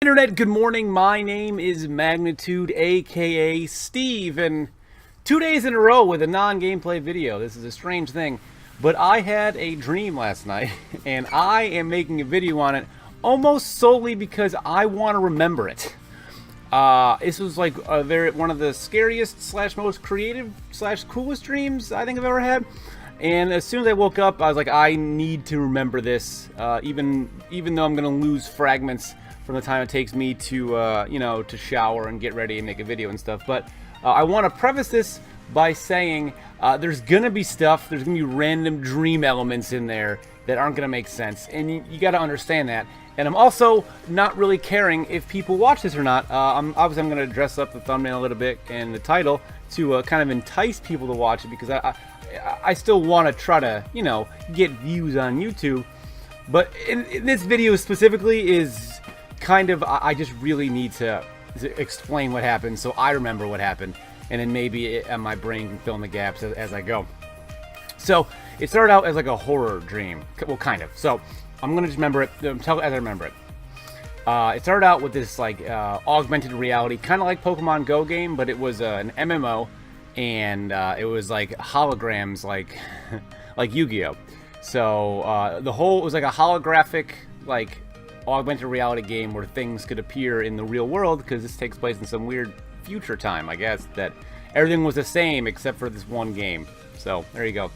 Internet, good morning. My name is Magnitude, aka Steve, and 2 days in a row with a non-gameplay video. This is a strange thing, but I had a dream last night, and I am making a video on it almost solely because I want to remember it. This was like one of the scariest slash most creative slash coolest dreams I think I've ever had. And as soon as I woke up, I was like, I need to remember this, even though I'm gonna lose fragments from the time it takes me to, to shower and get ready and make a video and stuff. But I want to preface this by saying there's gonna be stuff, there's gonna be random dream elements in there that aren't gonna make sense, and you got to understand that. And I'm also not really caring if people watch this or not. I'm gonna dress up the thumbnail a little bit and the title to kind of entice people to watch it, because I still want to try to, get views on YouTube. But in this video specifically is kind of, I just really need to explain what happened so I remember what happened, and then maybe my brain can fill in the gaps as I go. So it started out as like a horror dream, well, kind of. So I'm gonna just remember it, tell as I remember it. It started out with this like augmented reality, kind of like Pokemon Go game, but it was an MMO, and it was like holograms, like like Yu-Gi-Oh. So the whole, it was like a holographic, like augmented reality game where things could appear in the real world, because this takes place in some weird future time, I guess, that everything was the same except for this one game. So there you go.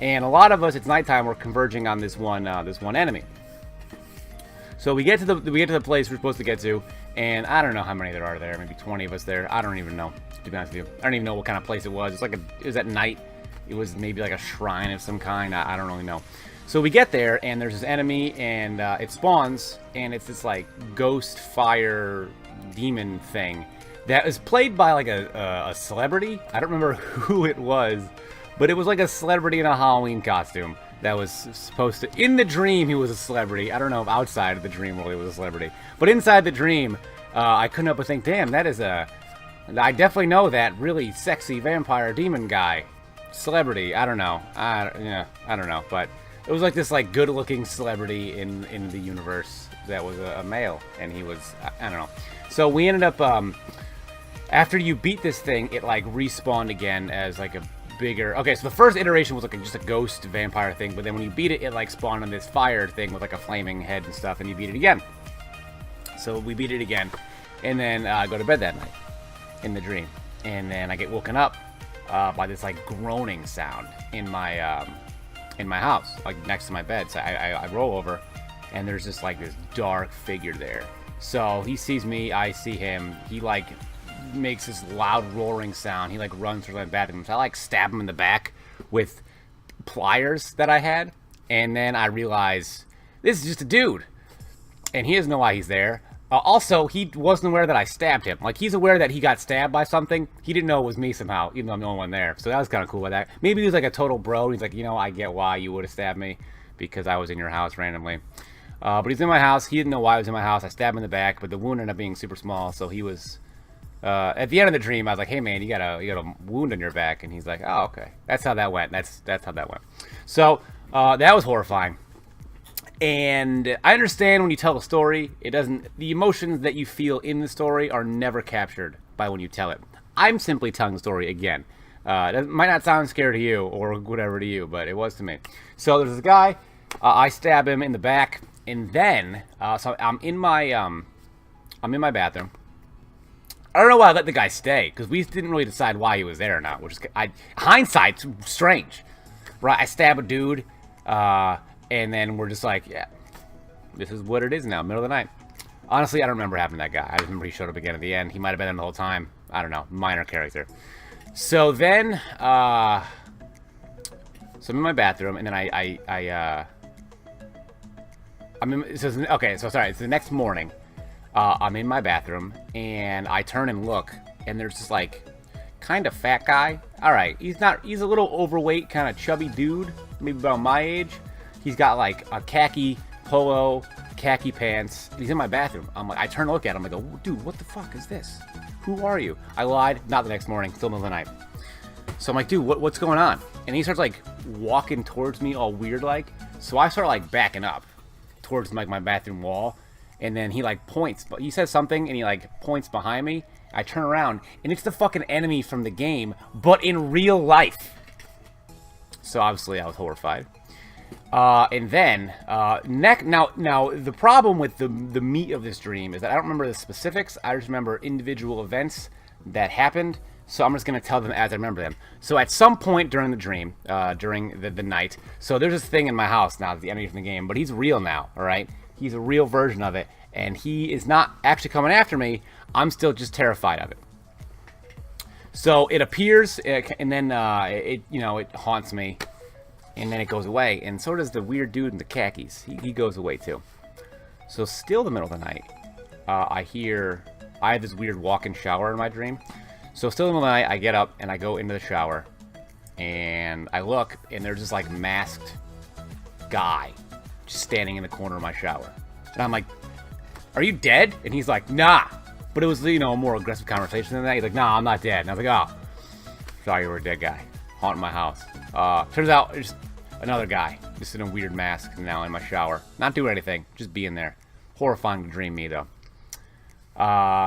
And a lot of us, it's nighttime, we're converging on this one enemy. So we get to the place we're supposed to get to, and I don't know how many there are there. Maybe 20 of us there. I don't even know, to be honest with you. I don't even know what kind of place it was. It's like it was at night. It was maybe like a shrine of some kind. I don't really know. So we get there, and there's this enemy, and it spawns, and it's this like ghost fire demon thing that was played by like a celebrity. I don't remember who it was, but it was like a celebrity in a Halloween costume that was supposed to, in the dream he was a celebrity. I don't know if outside of the dream world he was a celebrity, but inside the dream I couldn't help but think, damn, that is I definitely know that really sexy vampire demon guy. Celebrity, I don't know. I don't know, but it was like this like good-looking celebrity in the universe that was a male, and he was, I don't know. So we ended up, after you beat this thing, it like respawned again as like a bigger, okay, so the first iteration was like just a ghost vampire thing, but then when you beat it, it like spawned on this fire thing with like a flaming head and stuff, and you beat it again. So we beat it again, and then go to bed that night in the dream, and then I get woken up by this like groaning sound in my house, like next to my bed. So I roll over, and there's just like this dark figure there. So he sees me, I see him. He like makes this loud roaring sound. He like runs through my bathroom. So I like stab him in the back with pliers that I had, and then I realize this is just a dude, and he doesn't know why he's there. Also, he wasn't aware that I stabbed him. Like, he's aware that he got stabbed by something. He didn't know it was me somehow, even though I'm the only one there. So that was kind of cool with that. Maybe he was like a total bro. He's like, I get why you would have stabbed me, because I was in your house randomly. But he's in my house. He didn't know why I was in my house. I stabbed him in the back, but the wound ended up being super small. So he was, at the end of the dream, I was like, hey man, you got a wound on your back. And he's like, oh, okay. That's how that went. That's how that went. So that was horrifying. And I understand when you tell a story, the emotions that you feel in the story are never captured by when you tell it. I'm simply telling the story again. That might not sound scary to you or whatever to you, but it was to me. So there's this guy, I stab him in the back, and then, so I'm in my bathroom. I don't know why I let the guy stay, because we didn't really decide why he was there or not, which is, hindsight's strange, right? I stab a dude, and then we're just like, yeah, this is what it is now, middle of the night. Honestly, I don't remember having that guy. I just remember he showed up again at the end. He might have been in the whole time. I don't know, minor character. So then, so I'm in my bathroom, and then it's the next morning. I'm in my bathroom, and I turn and look, and there's this like kind of fat guy. All right, he's a little overweight, kind of chubby dude, maybe about my age. He's got like a khaki polo, khaki pants. He's in my bathroom. I turn to look at him. I go, dude, what the fuck is this? Who are you? I lied. Not the next morning. Still middle of the night. So I'm like, dude, what's going on? And he starts like walking towards me all weird like. So I start like backing up towards like my bathroom wall. and then he like points, but he says something, and he like points behind me. I turn around, and it's the fucking enemy from the game, but in real life. So obviously I was horrified. And then, now the problem with the meat of this dream is that I don't remember the specifics. I just remember individual events that happened. So I'm just going to tell them as I remember them. So at some point during the dream, during the night, so there's this thing in my house now, the enemy from the game, but he's real now, all right? He's a real version of it, and he is not actually coming after me. I'm still just terrified of it. So it appears, and then it haunts me, and then it goes away. And so does the weird dude in the khakis. He goes away too. So still the middle of the night, I have this weird walk-in shower in my dream. So still in the middle of the night, I get up and I go into the shower, and I look, and there's this like masked guy just standing in the corner of my shower. And I'm like, "Are you dead?" And he's like, "Nah." But it was, a more aggressive conversation than that. He's like, "Nah, I'm not dead." And I was like, "Oh, thought you were a dead guy haunting my house." Turns out it's another guy just in a weird mask now in my shower, not doing anything, just being there. Horrifying to dream me though.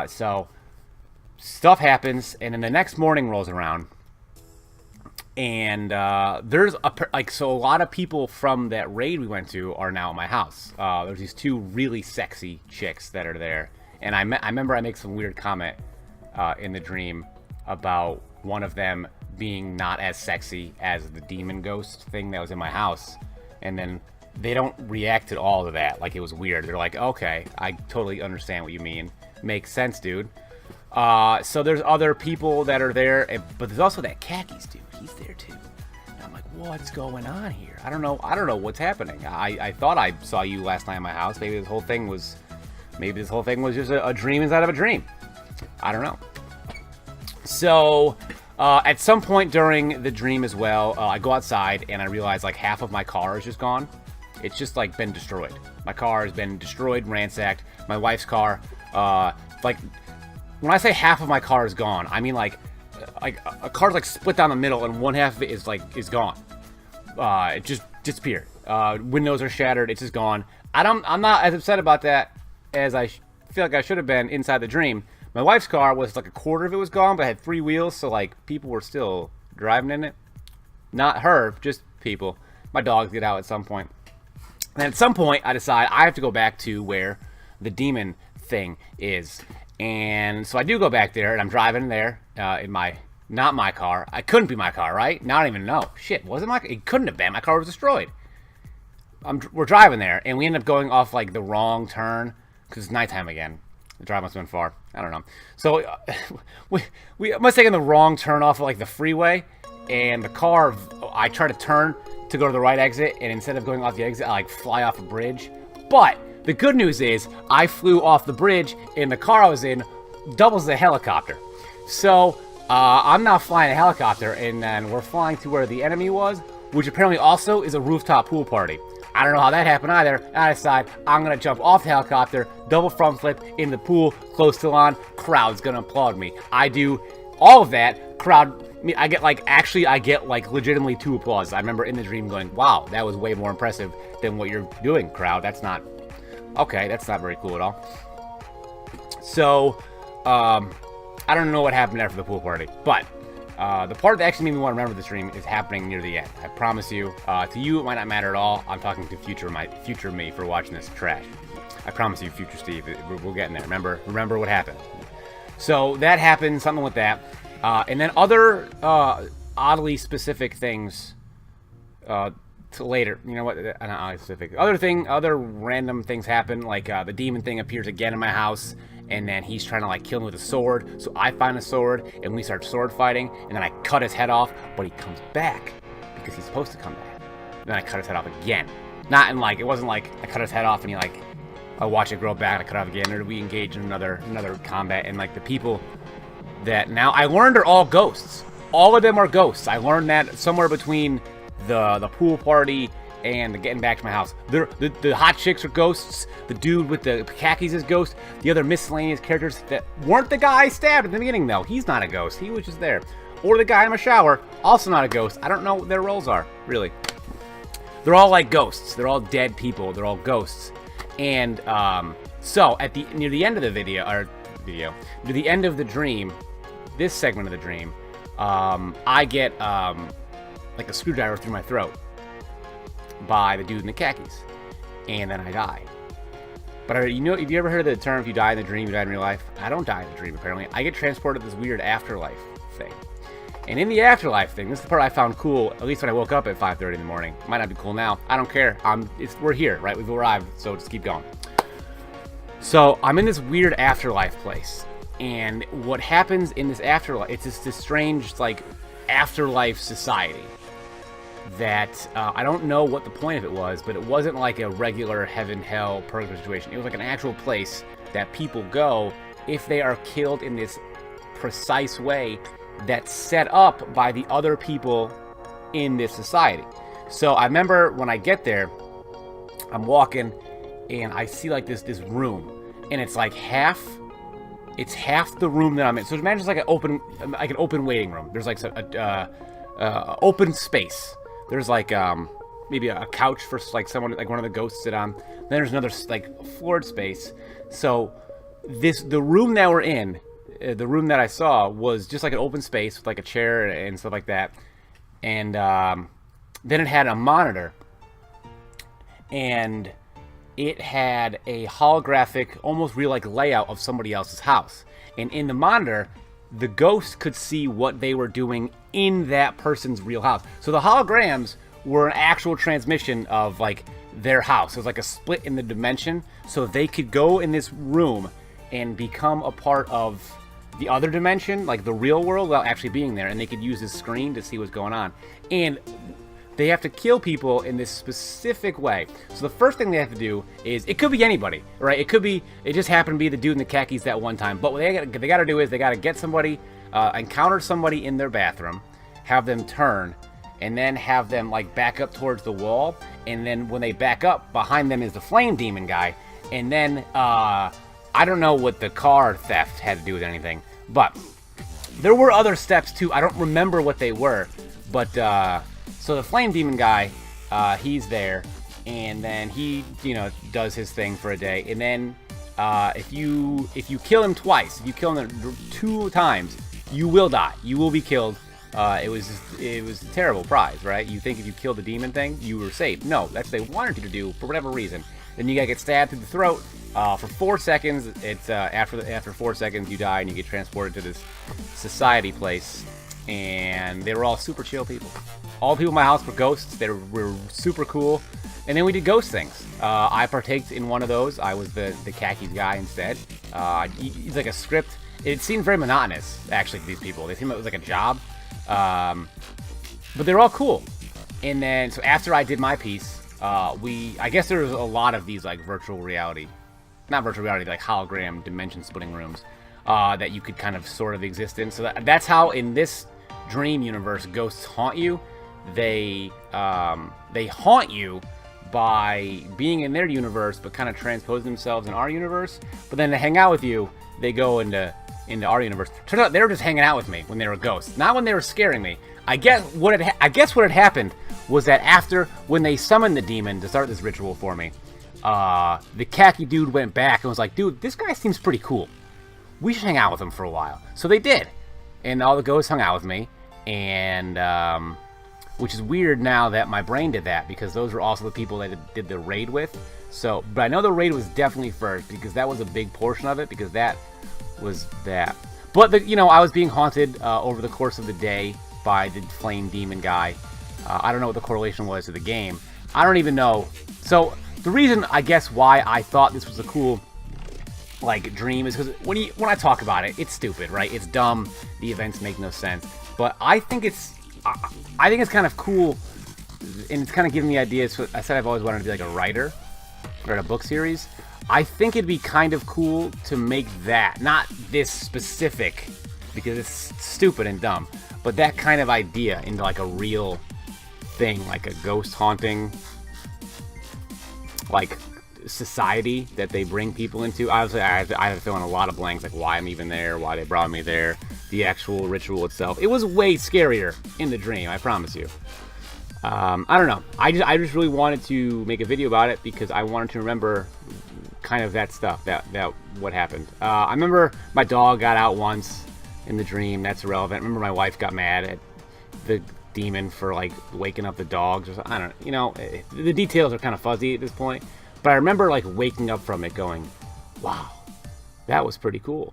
So stuff happens, and then the next morning rolls around, and there's a lot of people from that raid we went to are now at my house. There's these two really sexy chicks that are there, and I remember I make some weird comment in the dream about one of them being not as sexy as the demon ghost thing that was in my house, and then they don't react at all to that. Like, it was weird. They're like, "Okay, I totally understand what you mean. Makes sense, dude." So there's other people that are there, but there's also that khakis dude. He's there too. And I'm like, what's going on here? I don't know what's happening. I thought I saw you last night in my house. Maybe this whole thing was just a dream inside of a dream. I don't know. So at some point during the dream as well, I go outside and I realize like half of my car is just gone. It's just like been destroyed. My car has been destroyed, ransacked. My wife's car, like, when I say half of my car is gone, I mean like a car's like split down the middle and one half of it is gone. It just disappeared. Windows are shattered. It's just gone. I'm not as upset about that as I feel like I should have been inside the dream. My wife's car was like a quarter of it was gone, but it had 3 wheels, so like people were still driving in it. Not her, just people. My dogs get out at some point. And at some point, I decide I have to go back to where the demon thing is. And so I do go back there, and I'm driving there in not my car. It couldn't be my car, right? Now I don't even know. Shit, wasn't my car? It couldn't have been. My car was destroyed. We're driving there, and we end up going off like the wrong turn because it's nighttime again. The drive must have been far. I don't know. So we must have taken the wrong turn off of like the freeway, and the car, I try to turn to go to the right exit, and instead of going off the exit, I like fly off a bridge. But the good news is I flew off the bridge, and the car I was in doubles as a helicopter. So I'm now flying a helicopter, and then we're flying to where the enemy was, which apparently also is a rooftop pool party. I don't know how that happened either. I decide I'm going to jump off the helicopter, double front flip in the pool, close to lawn. Crowd's going to applaud me. I do all of that. I get like legitimately 2 applause. I remember in the dream going, wow, that was way more impressive than what you're doing, crowd. That's not very cool at all. So, I don't know what happened after the pool party, but the part that actually made me want to remember this dream is happening near the end. I promise you. To you, it might not matter at all. I'm talking to future me for watching this trash. I promise you, future Steve, we'll get in there. Remember what happened. So that happened, something with that. And then other oddly specific things to later. You know what? Not oddly specific. Other random things happen. Like the demon thing appears again in my house, and then he's trying to like kill me with a sword. So I find a sword, and we start sword fighting. And then I cut his head off, but he comes back because he's supposed to come back. And then I cut his head off again. Not in like, it wasn't like I cut his head off and he like, I watch it grow back and I cut it off again, or we engage in another combat. And like the people that now I learned are all ghosts. All of them are ghosts. I learned that somewhere between the pool party and the getting back to my house. The hot chicks are ghosts. The dude with the khakis is ghost. The other miscellaneous characters that weren't the guy I stabbed at the beginning, though. He's not a ghost. He was just there. Or the guy in my shower, also not a ghost. I don't know what their roles are, really. They're all like ghosts. They're all dead people. They're all ghosts. And So near the end of the near the end of the dream, this segment of the dream, I get like a screwdriver through my throat by the dude in the khakis, and then I die. But have you ever heard of the term, if you die in the dream, you died in real life? I don't die in the dream, apparently. I get transported to this weird afterlife thing. And in the afterlife thing, this is the part I found cool, at least when I woke up at 5:30 in the morning. Might not be cool now. I don't care. We're here, right? We've arrived, so just keep going. So I'm in this weird afterlife place. And what happens in this afterlife, it's just this strange, like, afterlife society that I don't know what the point of it was, but it wasn't like a regular heaven, hell, purgatory situation. It was like an actual place that people go if they are killed in this precise way that's set up by the other people in this society. So I remember when I get there, I'm walking and I see like this room, and it's like half the room that I'm in. So imagine it's like an open waiting room. There's like a open space. There's like maybe a couch for like someone, like one of the ghosts sit on. Then there's another like floored space. So the room that we're in, the room that I saw was just like an open space with like a chair and stuff like that. And then it had a monitor, and it had a holographic, almost real like layout of somebody else's house. And in the monitor, the ghost could see what they were doing in that person's real house. So the holograms were an actual transmission of like their house. It was like a split in the dimension, so they could go in this room and become a part of the other dimension, like the real world, without actually being there. And they could use this screen to see what's going on. And they have to kill people in this specific way. So the first thing they have to do is, it could be anybody, right? It just happened to be the dude in the khakis that one time. But what they got to do is they got to get somebody, encounter somebody in their bathroom, have them turn, and then have them like back up towards the wall. And then when they back up, behind them is the flame demon guy. And then I don't know what the car theft had to do with anything, but there were other steps too. I don't remember what they were, but so the flame demon guy, he's there, and then he, does his thing for a day. And then if you kill him twice, if you kill him 2 times, you will die. You will be killed. It was a terrible prize, right? You think if you killed the demon thing, you were saved. No, that's what they wanted you to do for whatever reason. Then you gotta get stabbed through the throat for 4 seconds. It's after 4 seconds you die and you get transported to this society place. And they were all super chill people. All the people in my house were ghosts. They were super cool. And then we did ghost things. I partaked in one of those. I was the khakis guy instead. It's like a script. It seemed very monotonous, actually, to these people. They seemed like it was like a job. But they were all cool. And then, so after I did my piece, I guess there was a lot of these like not virtual reality, like hologram dimension splitting rooms that you could kind of sort of exist in. So that's how in this dream universe ghosts haunt you. They haunt you by being in their universe, but kind of transpose themselves in our universe. But then to hang out with you, they go into our universe. Turns out they were just hanging out with me when they were ghosts, not when they were scaring me. I guess what had happened was that when they summoned the demon to start this ritual for me, the khaki dude went back and was like, dude, this guy seems pretty cool. We should hang out with him for a while. So they did. And all the ghosts hung out with me. And, which is weird now that my brain did that, because those were also the people that did the raid with. So, but I know the raid was definitely first, because that was a big portion of it, because that was that. But, I was being haunted over the course of the day by the flame demon guy. I don't know what the correlation was to the game. I don't even know. So, the reason, I guess, why I thought this was a cool dream is because when I talk about it, it's stupid, right? It's dumb. The events make no sense. But I think it's kind of cool, and it's kind of giving me ideas. I said I've always wanted to be like a writer, write a book series. I think it'd be kind of cool to make that, not this specific, because it's stupid and dumb, but that kind of idea into like a real thing, like a ghost haunting, like society that they bring people into. Obviously, I had to fill in a lot of blanks, like why I'm even there, why they brought me there, the actual ritual itself. It was way scarier in the dream, I promise you. I don't know. I just really wanted to make a video about it because I wanted to remember kind of that stuff, that what happened. I remember my dog got out once in the dream. That's irrelevant. I remember my wife got mad at the demon for like waking up the dogs or something. I don't, you know, the details are kind of fuzzy at this point, but I remember like waking up from it going, wow, that was pretty cool.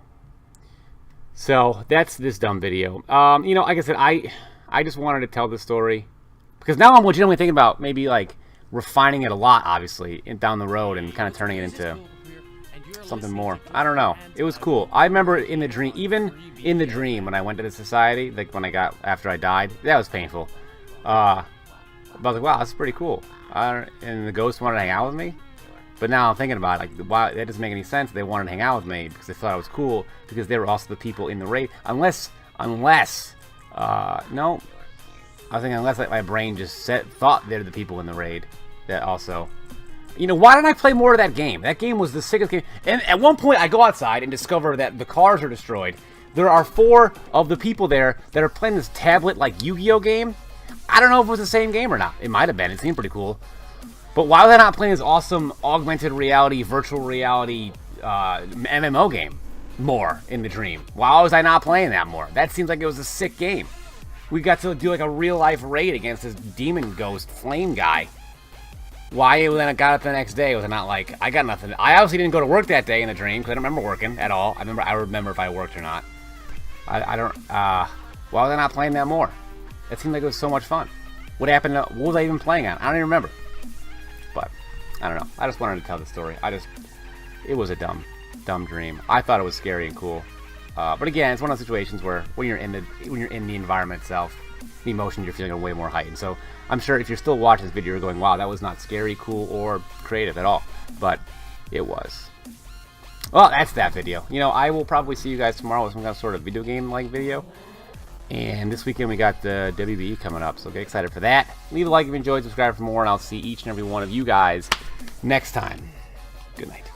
So that's this dumb video. You know, like I said, I just wanted to tell this story because now I'm legitimately thinking about maybe like refining it a lot, obviously, down the road and kind of turning it into something more. I don't know. It was cool. I remember in the dream, even in the dream when I went to the society, like when I got, after I died, that was painful. But I was like, wow, that's pretty cool. And the ghost wanted to hang out with me. But now I'm thinking about it, like, why, that doesn't make any sense. They wanted to hang out with me because they thought I was cool because they were also the people in the raid. Unless, no, I was thinking unless like, my brain just thought they're the people in the raid that also. You know, why didn't I play more of that game? That game was the sickest game. And at one point, I go outside and discover that the cars are destroyed. There are 4 of the people there that are playing this tablet, like, Yu-Gi-Oh game. I don't know if it was the same game or not. It might have been. It seemed pretty cool. But why were they not playing this awesome augmented reality, virtual reality MMO game more in the dream? Why was I not playing that more? That seems like it was a sick game. We got to do, like, a real-life raid against this demon ghost flame guy. Why when I got up the next day was I not like, I got nothing. I obviously didn't go to work that day in the dream because I don't remember working at all. I remember if I worked or not. I don't, why was I not playing that more? It seemed like it was so much fun. What happened? What was I even playing on? I don't even remember. But, I don't know. I just wanted to tell the story. It was a dumb dream. I thought it was scary and cool. But again, it's one of those situations where when you're in the environment itself, the emotions you're feeling are way more heightened. So I'm sure if you're still watching this video, you're going, wow, that was not scary, cool, or creative at all. But it was. Well, that's that video. You know, I will probably see you guys tomorrow with some kind of sort of video game-like video. And this weekend we got the WBE coming up, so get excited for that. Leave a like if you enjoyed, subscribe for more, and I'll see each and every one of you guys next time. Good night.